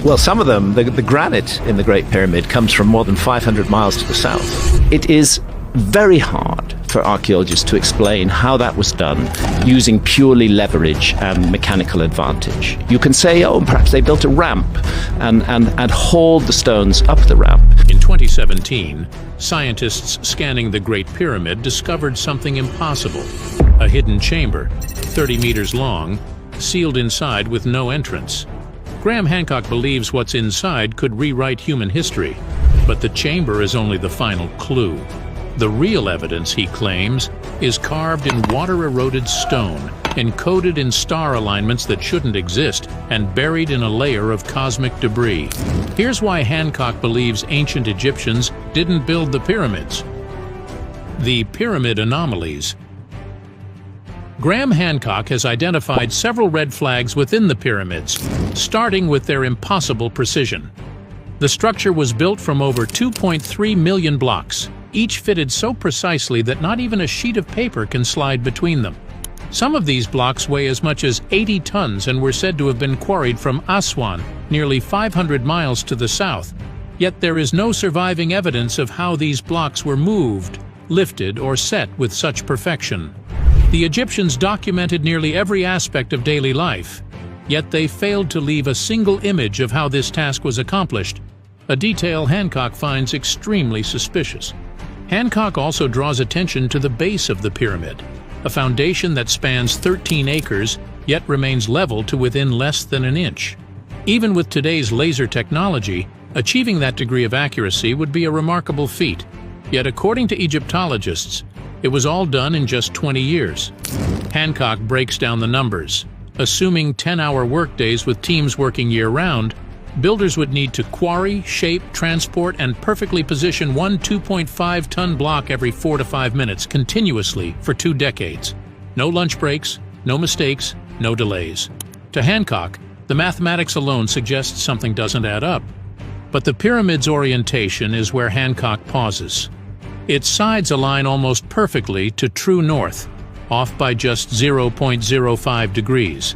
Well, some of them, the granite in the Great Pyramid comes from more than 500 miles to the south. It is very hard for archaeologists to explain how that was done using purely leverage and mechanical advantage. You can say, oh, perhaps they built a ramp and hauled the stones up the ramp. In 2017, scientists scanning the Great Pyramid discovered something impossible. A hidden chamber, 30 meters long, sealed inside with no entrance. Graham Hancock believes what's inside could rewrite human history, but the chamber is only the final clue. The real evidence, he claims, is carved in water-eroded stone, encoded in star alignments that shouldn't exist, and buried in a layer of cosmic debris. Here's why Hancock believes ancient Egyptians didn't build the pyramids. The pyramid anomalies. Graham Hancock has identified several red flags within the pyramids, starting with their impossible precision. The structure was built from over 2.3 million blocks, each fitted so precisely that not even a sheet of paper can slide between them. Some of these blocks weigh as much as 80 tons and were said to have been quarried from Aswan, nearly 500 miles to the south. Yet there is no surviving evidence of how these blocks were moved, lifted, or set with such perfection. The Egyptians documented nearly every aspect of daily life, yet they failed to leave a single image of how this task was accomplished, a detail Hancock finds extremely suspicious. Hancock also draws attention to the base of the pyramid, a foundation that spans 13 acres yet remains level to within less than an inch. Even with today's laser technology, achieving that degree of accuracy would be a remarkable feat. Yet according to Egyptologists, it was all done in just 20 years. Hancock breaks down the numbers. Assuming 10-hour workdays with teams working year-round, builders would need to quarry, shape, transport, and perfectly position one 2.5-ton block every 4 to 5 minutes continuously for 2 decades. No lunch breaks, no mistakes, no delays. To Hancock, the mathematics alone suggests something doesn't add up. But the pyramid's orientation is where Hancock pauses. Its sides align almost perfectly to true north, off by just 0.05 degrees,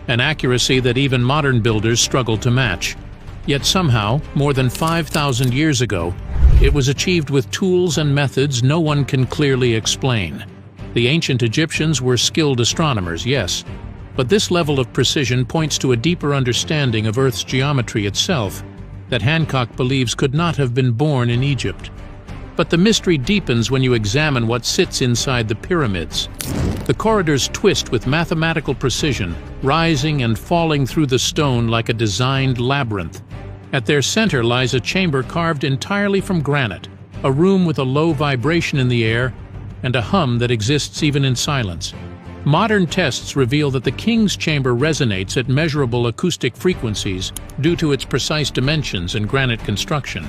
an accuracy that even modern builders struggle to match. Yet somehow, more than 5,000 years ago, it was achieved with tools and methods no one can clearly explain. The ancient Egyptians were skilled astronomers, yes, but this level of precision points to a deeper understanding of Earth's geometry itself that Hancock believes could not have been born in Egypt. But the mystery deepens when you examine what sits inside the pyramids. The corridors twist with mathematical precision, rising and falling through the stone like a designed labyrinth. At their center lies a chamber carved entirely from granite, a room with a low vibration in the air and a hum that exists even in silence. Modern tests reveal that the king's chamber resonates at measurable acoustic frequencies due to its precise dimensions and granite construction.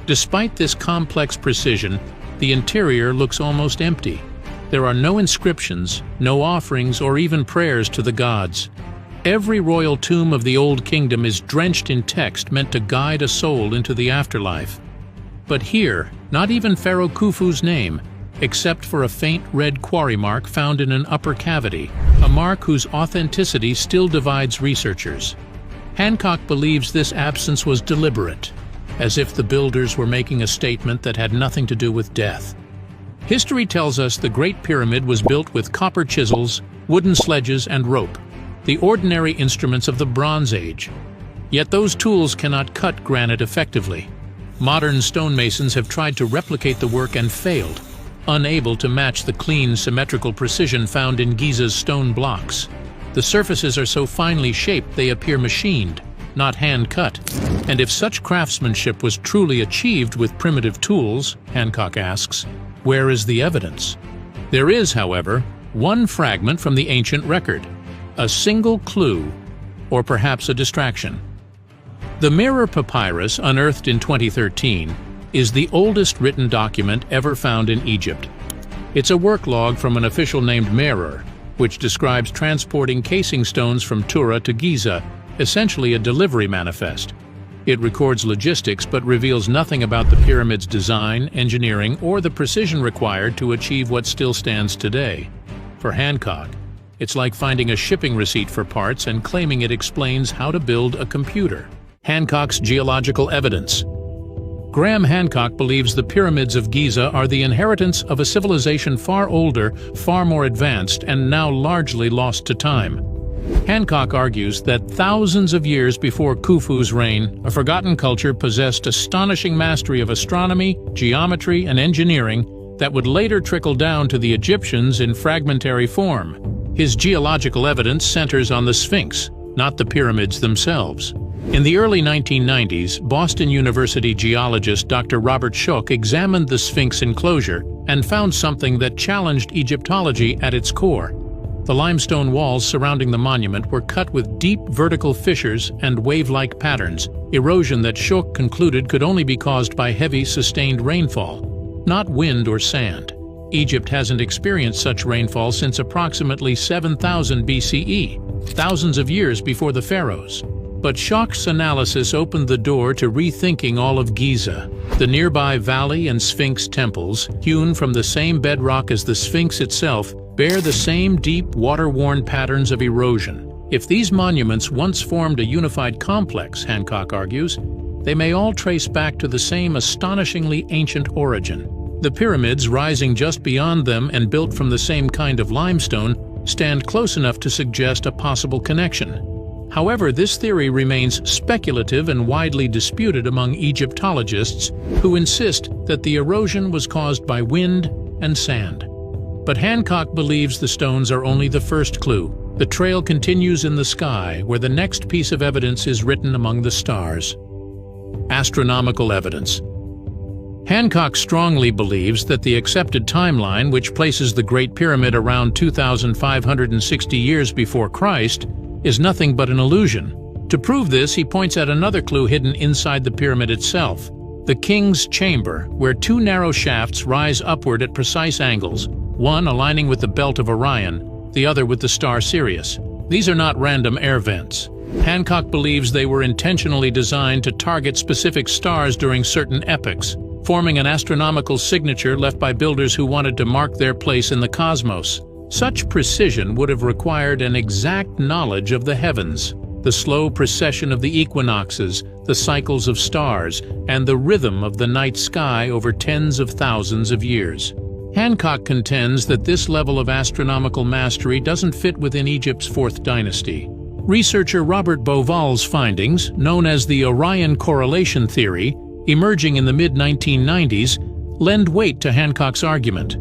Despite this complex precision, the interior looks almost empty. There are no inscriptions, no offerings, or even prayers to the gods. Every royal tomb of the Old Kingdom is drenched in text meant to guide a soul into the afterlife. But here, not even Pharaoh Khufu's name, except for a faint red quarry mark found in an upper cavity, a mark whose authenticity still divides researchers. Hancock believes this absence was deliberate, as if the builders were making a statement that had nothing to do with death. History tells us the Great Pyramid was built with copper chisels, wooden sledges, and rope, the ordinary instruments of the Bronze Age. Yet those tools cannot cut granite effectively. Modern stonemasons have tried to replicate the work and failed, unable to match the clean, symmetrical precision found in Giza's stone blocks. The surfaces are so finely shaped they appear machined, not hand-cut. And if such craftsmanship was truly achieved with primitive tools, Hancock asks, where is the evidence? There is, however, one fragment from the ancient record, a single clue, or perhaps a distraction. The Mirror Papyrus, unearthed in 2013, is the oldest written document ever found in Egypt. It's a work log from an official named Mirror, which describes transporting casing stones from Tura to Giza, essentially a delivery manifest. It records logistics but reveals nothing about the pyramid's design, engineering, or the precision required to achieve what still stands today. For Hancock, it's like finding a shipping receipt for parts and claiming it explains how to build a computer. Hancock's geological evidence. Graham Hancock believes the pyramids of Giza are the inheritance of a civilization far older, far more advanced, and now largely lost to time. Hancock argues that thousands of years before Khufu's reign, a forgotten culture possessed astonishing mastery of astronomy, geometry, and engineering that would later trickle down to the Egyptians in fragmentary form. His geological evidence centers on the Sphinx, not the pyramids themselves. In the early 1990s, Boston University geologist Dr. Robert Schoch examined the Sphinx enclosure and found something that challenged Egyptology at its core. The limestone walls surrounding the monument were cut with deep vertical fissures and wave-like patterns, erosion that Schoch concluded could only be caused by heavy, sustained rainfall, not wind or sand. Egypt hasn't experienced such rainfall since approximately 7000 BCE, thousands of years before the pharaohs. But Schoch's analysis opened the door to rethinking all of Giza. The nearby valley and Sphinx temples, hewn from the same bedrock as the Sphinx itself, bear the same deep, water-worn patterns of erosion. If these monuments once formed a unified complex, Hancock argues, they may all trace back to the same astonishingly ancient origin. The pyramids, rising just beyond them and built from the same kind of limestone, stand close enough to suggest a possible connection. However, this theory remains speculative and widely disputed among Egyptologists who insist that the erosion was caused by wind and sand. But Hancock believes the stones are only the first clue. The trail continues in the sky, where the next piece of evidence is written among the stars. Astronomical evidence. Hancock strongly believes that the accepted timeline, which places the Great Pyramid around 2,560 years before Christ, is nothing but an illusion. To prove this, he points out another clue hidden inside the pyramid itself: the King's Chamber, where two narrow shafts rise upward at precise angles, one aligning with the belt of Orion, the other with the star Sirius. These are not random air vents. Hancock believes they were intentionally designed to target specific stars during certain epochs, forming an astronomical signature left by builders who wanted to mark their place in the cosmos. Such precision would have required an exact knowledge of the heavens, the slow precession of the equinoxes, the cycles of stars, and the rhythm of the night sky over tens of thousands of years. Hancock contends that this level of astronomical mastery doesn't fit within Egypt's fourth dynasty. Researcher Robert Bauval's findings, known as the Orion correlation theory, emerging in the mid-1990s, lend weight to Hancock's argument.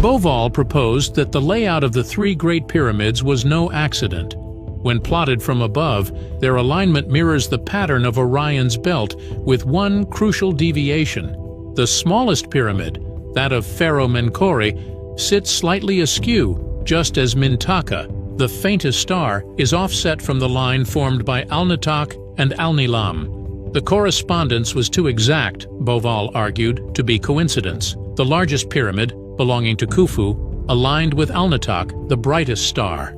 Bauval proposed that the layout of the three Great Pyramids was no accident. When plotted from above, their alignment mirrors the pattern of Orion's belt, with one crucial deviation. The smallest pyramid, that of Pharaoh Menkore, sits slightly askew, just as Mintaka, the faintest star, is offset from the line formed by Alnitak and Alnilam. The correspondence was too exact, Bauval argued, to be coincidence. The largest pyramid, belonging to Khufu, aligned with Alnitak, the brightest star,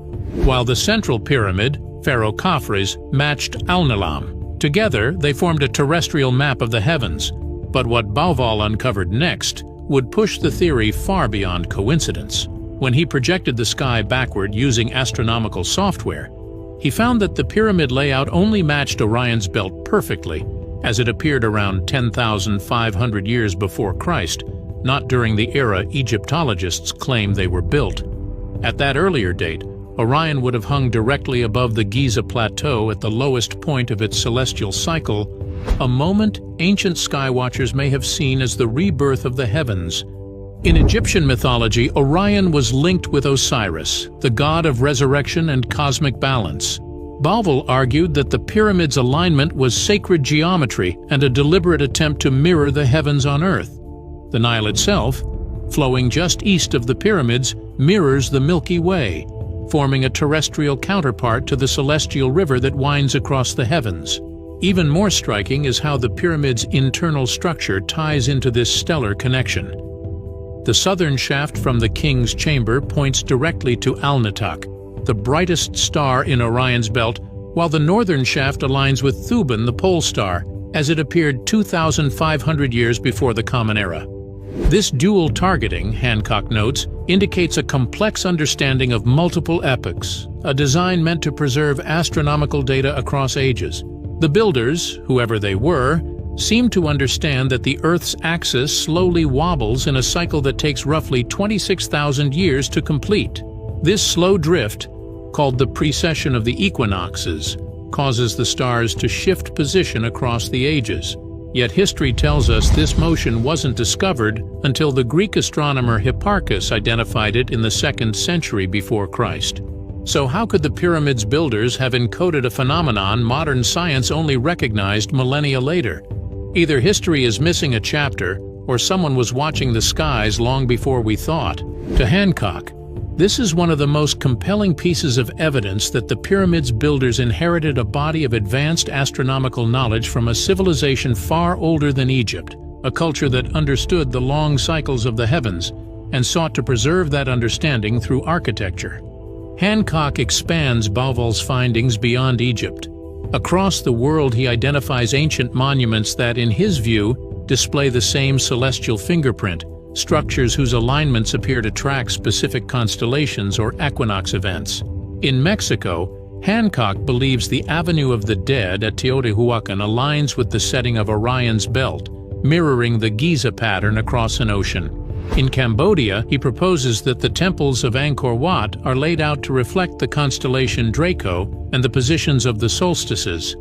while the central pyramid, Pharaoh Khafre's, matched Alnilam. Together, they formed a terrestrial map of the heavens. But what Bauval uncovered next would push the theory far beyond coincidence. When he projected the sky backward using astronomical software, he found that the pyramid layout only matched Orion's belt perfectly, as it appeared around 10,500 years before Christ, not during the era Egyptologists claim they were built. At that earlier date, Orion would have hung directly above the Giza Plateau at the lowest point of its celestial cycle, a moment ancient skywatchers may have seen as the rebirth of the heavens. In Egyptian mythology, Orion was linked with Osiris, the god of resurrection and cosmic balance. Bauval argued that the pyramid's alignment was sacred geometry and a deliberate attempt to mirror the heavens on Earth. The Nile itself, flowing just east of the pyramids, mirrors the Milky Way, forming a terrestrial counterpart to the celestial river that winds across the heavens. Even more striking is how the pyramid's internal structure ties into this stellar connection. The southern shaft from the King's Chamber points directly to Alnitak, the brightest star in Orion's belt, while the northern shaft aligns with Thuban, the pole star, as it appeared 2,500 years before the Common Era. This dual targeting, Hancock notes, indicates a complex understanding of multiple epochs, a design meant to preserve astronomical data across ages. The builders, whoever they were, seem to understand that the Earth's axis slowly wobbles in a cycle that takes roughly 26,000 years to complete. This slow drift, called the precession of the equinoxes, causes the stars to shift position across the ages. Yet history tells us this motion wasn't discovered until the Greek astronomer Hipparchus identified it in the 2nd century before Christ. So how could the pyramids' builders have encoded a phenomenon modern science only recognized millennia later? Either history is missing a chapter, or someone was watching the skies long before we thought. To Hancock, this is one of the most compelling pieces of evidence that the pyramids' builders inherited a body of advanced astronomical knowledge from a civilization far older than Egypt, a culture that understood the long cycles of the heavens and sought to preserve that understanding through architecture. Hancock expands Bauval's findings beyond Egypt. Across the world, he identifies ancient monuments that, in his view, display the same celestial fingerprint, structures whose alignments appear to track specific constellations or equinox events. In Mexico, Hancock believes the Avenue of the Dead at Teotihuacan aligns with the setting of Orion's belt, mirroring the Giza pattern across an ocean. In Cambodia, he proposes that the temples of Angkor Wat are laid out to reflect the constellation Draco and the positions of the solstices,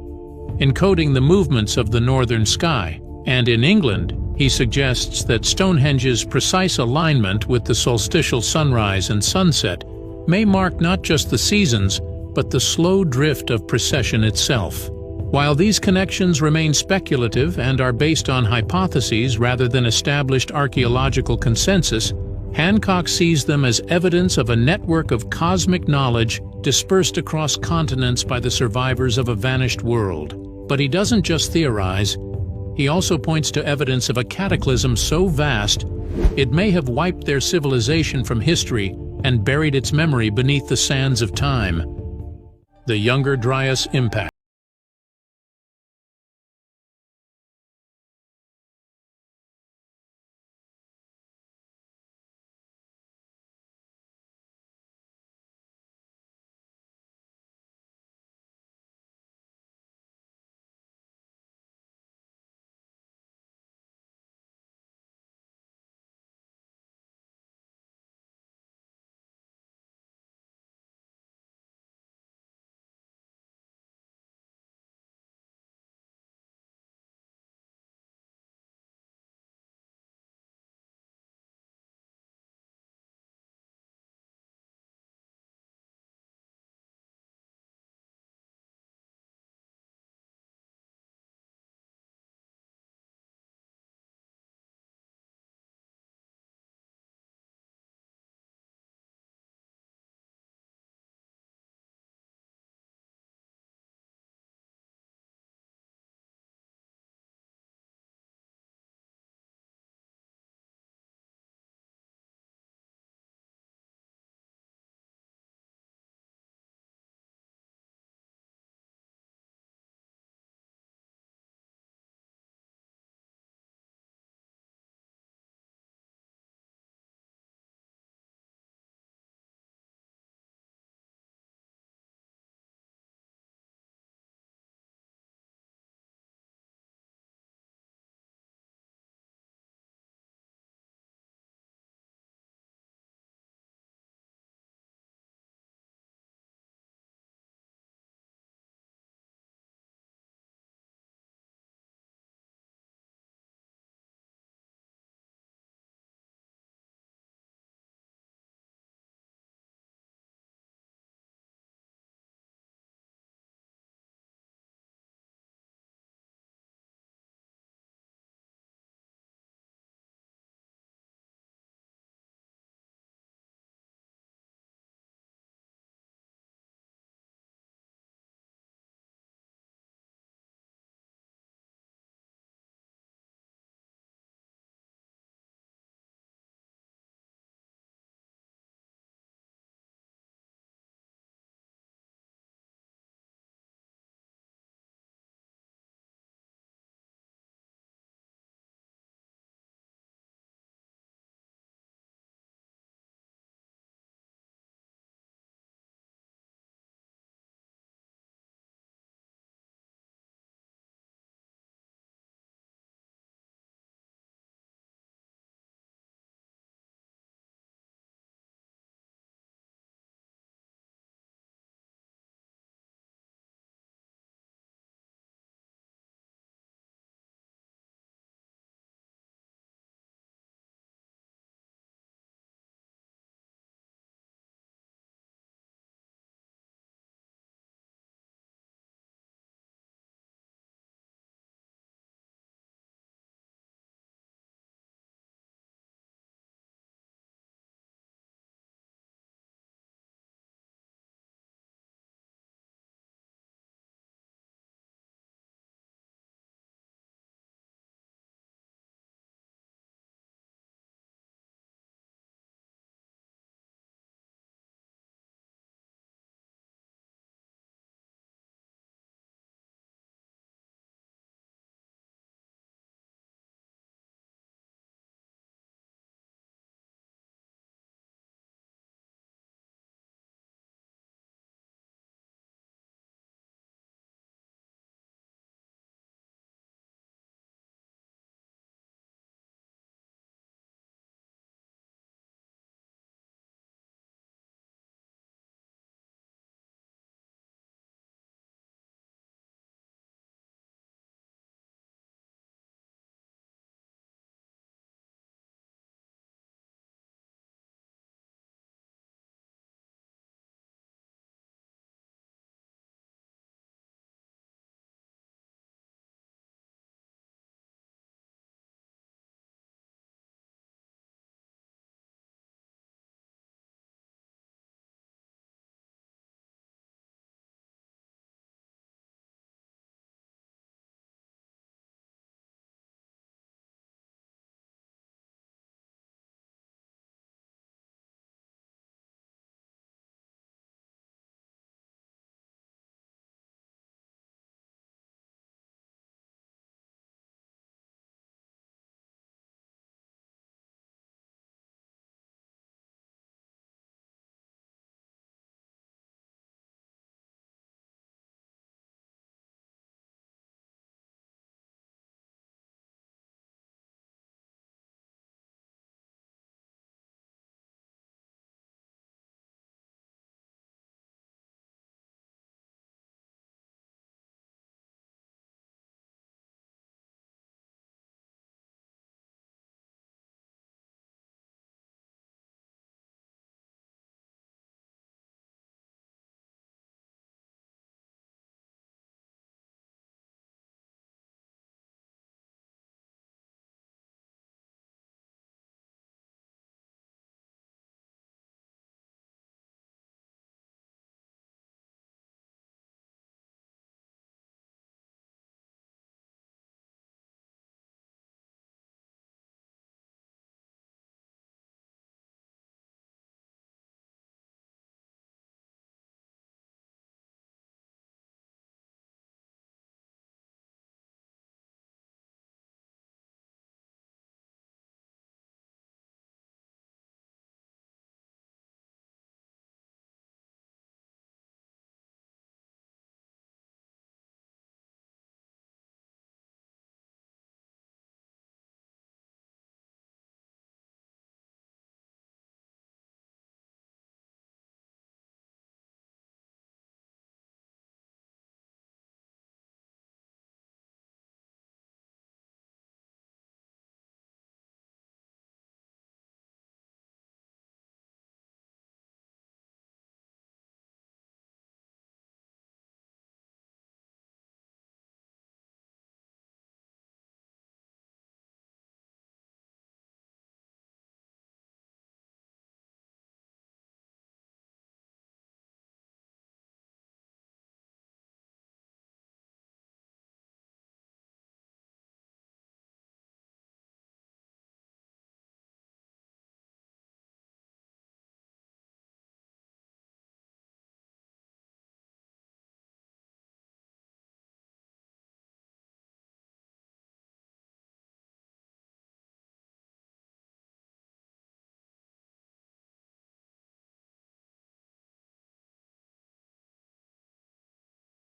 encoding the movements of the northern sky. And in England, he suggests that Stonehenge's precise alignment with the solstitial sunrise and sunset may mark not just the seasons, but the slow drift of precession itself. While these connections remain speculative and are based on hypotheses rather than established archaeological consensus, Hancock sees them as evidence of a network of cosmic knowledge dispersed across continents by the survivors of a vanished world. But he doesn't just theorize. He also points to evidence of a cataclysm so vast, it may have wiped their civilization from history and buried its memory beneath the sands of time. The Younger Dryas Impact.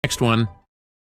Next one.